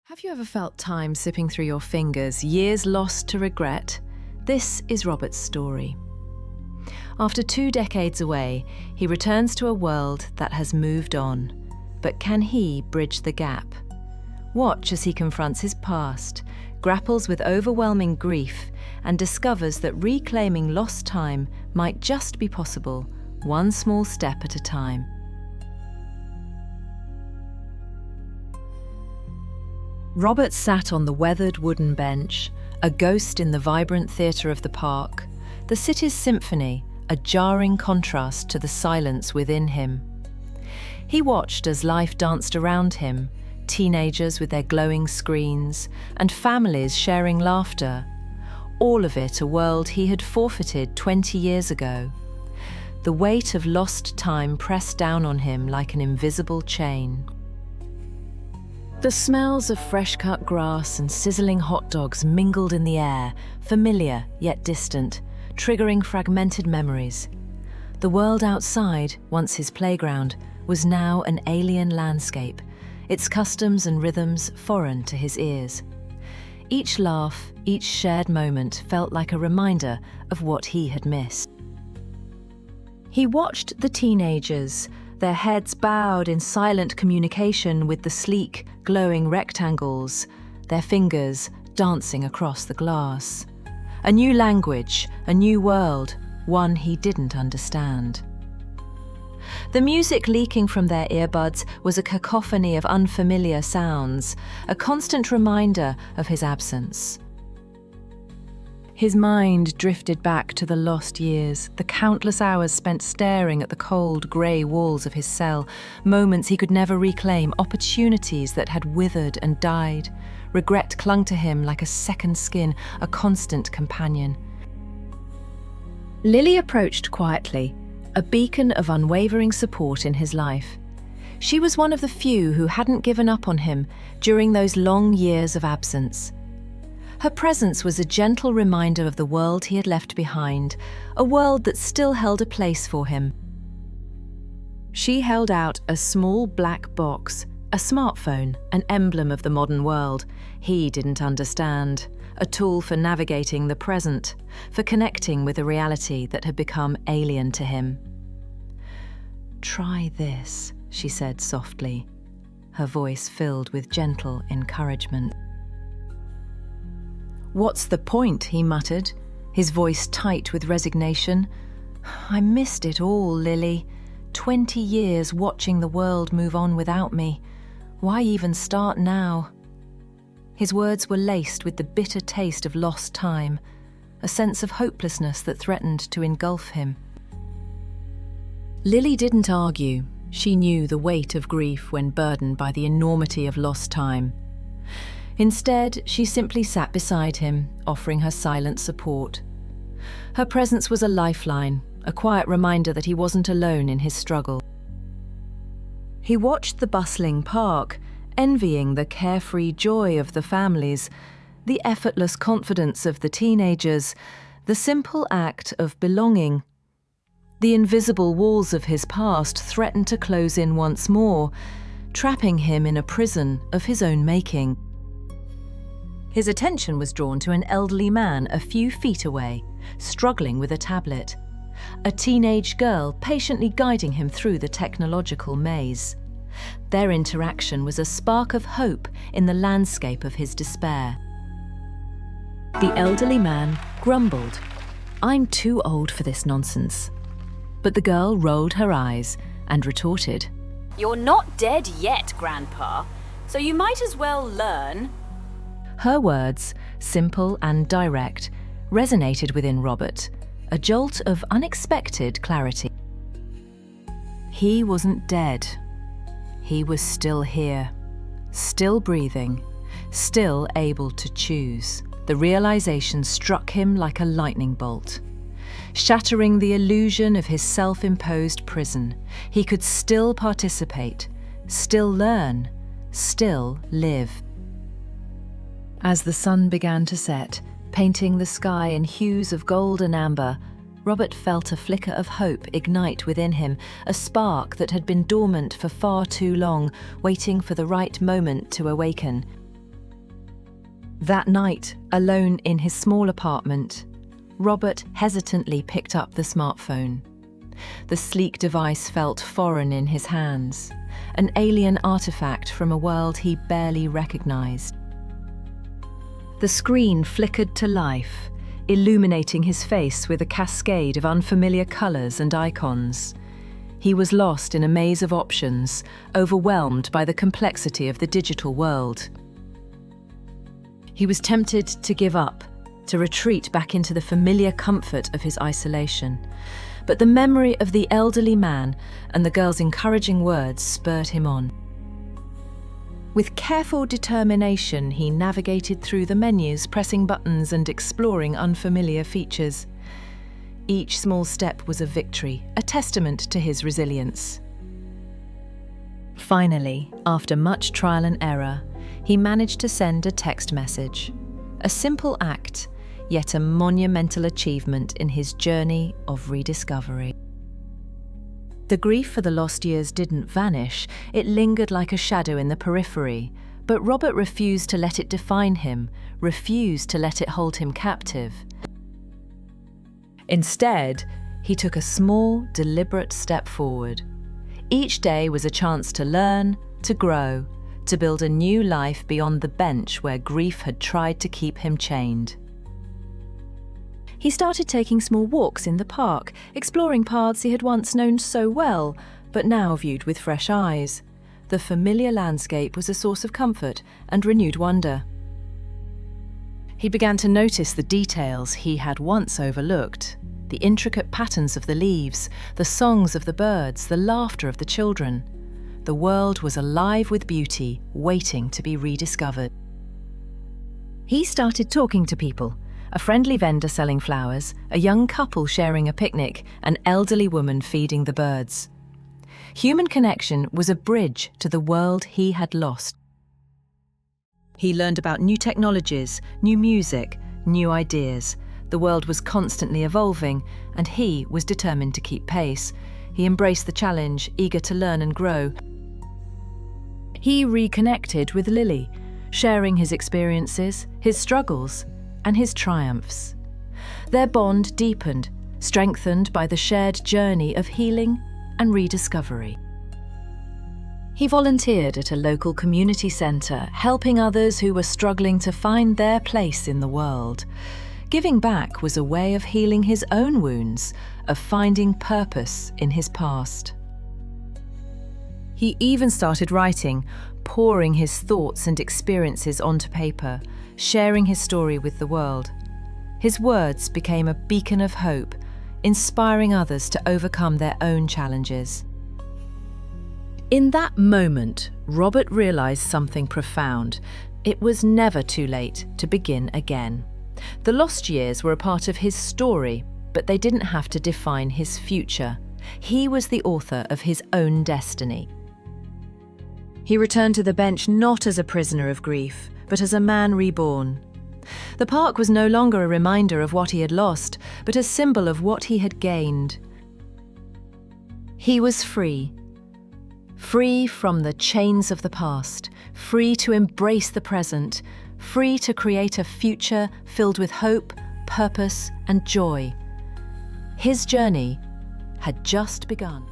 Have you ever felt time slipping through your fingers, years lost to regret? This is Robert's story. After 2 decades away, he returns to a world that has moved on. But can he bridge the gap? Watch as he confronts his past, grapples with overwhelming grief, and discovers that reclaiming lost time might just be possible, one small step at a time. Robert sat on the weathered wooden bench, a ghost in the vibrant theatre of the park, the city's symphony, a jarring contrast to the silence within him. He watched as life danced around him, teenagers with their glowing screens, and families sharing laughter. All of it a world he had forfeited 20 years ago. The weight of lost time pressed down on him like an invisible chain. The smells of fresh-cut grass and sizzling hot dogs mingled in the air, familiar yet distant, triggering fragmented memories. The world outside, once his playground, was now an alien landscape, its customs and rhythms foreign to his ears. Each laugh, each shared moment felt like a reminder of what he had missed. He watched the teenagers, their heads bowed in silent communication with the sleek, glowing rectangles, their fingers dancing across the glass. A new language, a new world, one he didn't understand. The music leaking from their earbuds was a cacophony of unfamiliar sounds, a constant reminder of his absence. His mind drifted back to the lost years, the countless hours spent staring at the cold, grey walls of his cell, moments he could never reclaim, opportunities that had withered and died. Regret clung to him like a second skin, a constant companion. Lily approached quietly, a beacon of unwavering support in his life. She was one of the few who hadn't given up on him during those long years of absence. Her presence was a gentle reminder of the world he had left behind, a world that still held a place for him. She held out a small black box, a smartphone, an emblem of the modern world he didn't understand, a tool for navigating the present, for connecting with a reality that had become alien to him. "Try this," she said softly, her voice filled with gentle encouragement. "What's the point?" he muttered, his voice tight with resignation. "I missed it all, Lily. 20 years watching the world move on without me. Why even start now?" His words were laced with the bitter taste of lost time, a sense of hopelessness that threatened to engulf him. Lily didn't argue. She knew the weight of grief when burdened by the enormity of lost time. Instead, she simply sat beside him, offering her silent support. Her presence was a lifeline, a quiet reminder that he wasn't alone in his struggle. He watched the bustling park, envying the carefree joy of the families, the effortless confidence of the teenagers, the simple act of belonging. The invisible walls of his past threatened to close in once more, trapping him in a prison of his own making. His attention was drawn to an elderly man a few feet away, struggling with a tablet. A teenage girl patiently guiding him through the technological maze. Their interaction was a spark of hope in the landscape of his despair. The elderly man grumbled, "I'm too old for this nonsense." But the girl rolled her eyes and retorted, "You're not dead yet, Grandpa, so you might as well learn." Her words, simple and direct, resonated within Robert, a jolt of unexpected clarity. He wasn't dead. He was still here, still breathing, still able to choose. The realization struck him like a lightning bolt. Shattering the illusion of his self-imposed prison, he could still participate, still learn, still live. As the sun began to set, painting the sky in hues of gold and amber, Robert felt a flicker of hope ignite within him, a spark that had been dormant for far too long, waiting for the right moment to awaken. That night, alone in his small apartment, Robert hesitantly picked up the smartphone. The sleek device felt foreign in his hands, an alien artifact from a world he barely recognized. The screen flickered to life, illuminating his face with a cascade of unfamiliar colors and icons. He was lost in a maze of options, overwhelmed by the complexity of the digital world. He was tempted to give up, to retreat back into the familiar comfort of his isolation. But the memory of the elderly man and the girl's encouraging words spurred him on. With careful determination, he navigated through the menus, pressing buttons and exploring unfamiliar features. Each small step was a victory, a testament to his resilience. Finally, after much trial and error, he managed to send a text message. A simple act, yet a monumental achievement in his journey of rediscovery. The grief for the lost years didn't vanish, it lingered like a shadow in the periphery, but Robert refused to let it define him, refused to let it hold him captive. Instead, he took a small, deliberate step forward. Each day was a chance to learn, to grow, to build a new life beyond the bench where grief had tried to keep him chained. He started taking small walks in the park, exploring paths he had once known so well, but now viewed with fresh eyes. The familiar landscape was a source of comfort and renewed wonder. He began to notice the details he had once overlooked, the intricate patterns of the leaves, the songs of the birds, the laughter of the children. The world was alive with beauty, waiting to be rediscovered. He started talking to people. A friendly vendor selling flowers, a young couple sharing a picnic, an elderly woman feeding the birds. Human connection was a bridge to the world he had lost. He learned about new technologies, new music, new ideas. The world was constantly evolving, and he was determined to keep pace. He embraced the challenge, eager to learn and grow. He reconnected with Lily, sharing his experiences, his struggles, and his triumphs. Their bond deepened, strengthened by the shared journey of healing and rediscovery. He volunteered at a local community centre, helping others who were struggling to find their place in the world. Giving back was a way of healing his own wounds, of finding purpose in his past. He even started writing, pouring his thoughts and experiences onto paper, sharing his story with the world. His words became a beacon of hope, inspiring others to overcome their own challenges. In that moment, Robert realized something profound. It was never too late to begin again. The lost years were a part of his story, but they didn't have to define his future. He was the author of his own destiny. He returned to the bench not as a prisoner of grief, but as a man reborn. The park was no longer a reminder of what he had lost, but a symbol of what he had gained. He was free. Free from the chains of the past, free to embrace the present, free to create a future filled with hope, purpose, and joy. His journey had just begun.